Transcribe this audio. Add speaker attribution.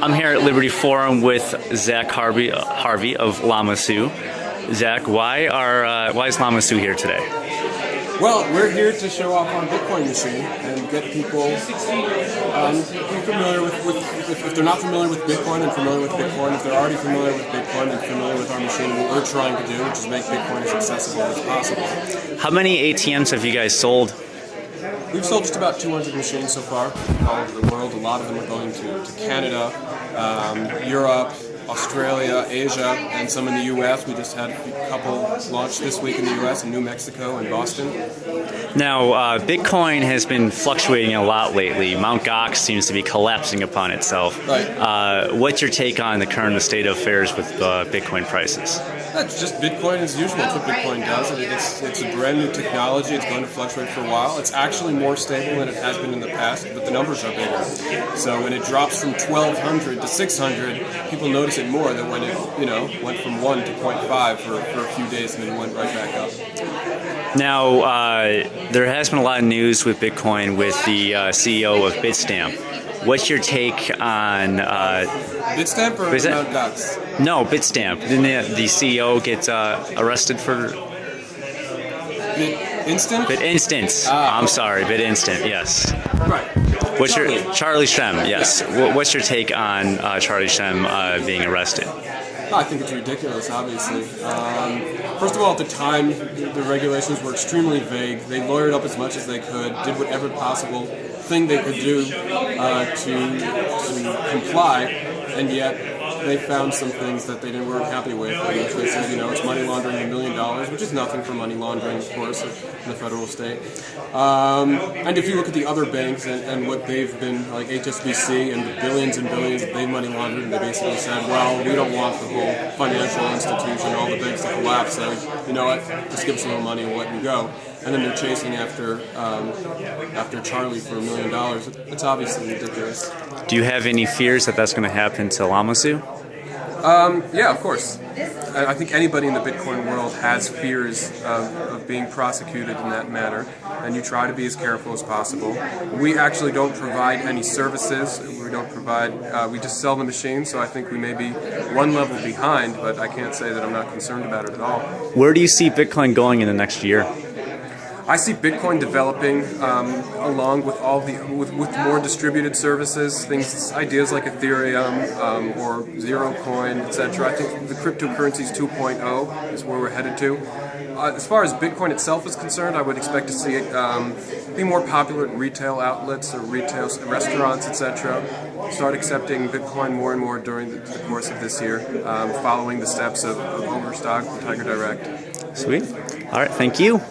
Speaker 1: I'm here at Liberty Forum with Zach Harvey of Lamassu. Zach, why is Lamassu here today?
Speaker 2: Well, we're here to show off our Bitcoin machine and get people be familiar with, if they're not familiar with Bitcoin and familiar with Bitcoin, if they're already familiar with Bitcoin and familiar with our machine, what we're trying to do, which is make Bitcoin as accessible as possible.
Speaker 1: How many ATMs have you guys sold?
Speaker 2: We've sold just about 200 machines so far all over the world. A lot of them are going to Canada, Europe, Australia, Asia, and some in the U.S. We just had a couple launched this week in the U.S. in New Mexico and Boston.
Speaker 1: Now, Bitcoin has been fluctuating a lot lately. Mt. Gox seems to be collapsing upon itself.
Speaker 2: Right.
Speaker 1: What's your take on the current state of affairs with Bitcoin prices?
Speaker 2: It's just Bitcoin as usual. It's what Bitcoin does. It's a brand new technology. It's going to fluctuate for a while. It's actually more stable than it has been in the past, but the numbers are bigger. So when it drops from 1,200 to 600, people notice it more than when it went from 1 to 0.5 for a few days and then went right back up.
Speaker 1: Now, there has been a lot of news with Bitcoin with the CEO of Bitstamp. What's your take on
Speaker 2: Bitstamp or Mt. Gox?
Speaker 1: No, Bitstamp. Didn't the CEO get arrested for
Speaker 2: BitInstant?
Speaker 1: BitInstant. I'm sorry, BitInstant. Yes.
Speaker 2: Right.
Speaker 1: What's Charlie Shrem? Yes.
Speaker 2: Yeah.
Speaker 1: What's your take on Charlie Shrem being arrested?
Speaker 2: I think it's ridiculous, obviously. First of all, at the time, the regulations were extremely vague. They lawyered up as much as they could, did whatever possible thing they could do to comply, and yet they found some things that they weren't happy with. They said, it's money laundering $1 million, which is nothing for money laundering, of course, in the federal state. And if you look at the other banks and what they've been, like HSBC and the billions and billions that they've money laundered, and they basically said, well, we don't want the whole financial institution, all the banks to collapse, so you know what, just give us a little money and we'll let you go. And then they're chasing after Charlie for $1 million. It's obviously ridiculous.
Speaker 1: Do you have any fears that that's going to happen to Lamassu?
Speaker 2: Yeah, of course. I think anybody in the Bitcoin world has fears of being prosecuted in that manner, and you try to be as careful as possible. We actually don't provide any services. We don't provide. We just sell the machine, so I think we may be one level behind, but I can't say that I'm not concerned about it at all.
Speaker 1: Where do you see Bitcoin going in the next year?
Speaker 2: I see Bitcoin developing along with with more distributed services, ideas like Ethereum or Zero Coin, etc. I think the cryptocurrencies 2.0 is where we're headed to. As far as Bitcoin itself is concerned, I would expect to see it be more popular at retail outlets or retail restaurants, etc. Start accepting Bitcoin more and more during the course of this year, following the steps of Overstock and Tiger Direct.
Speaker 1: Sweet. All right. Thank you.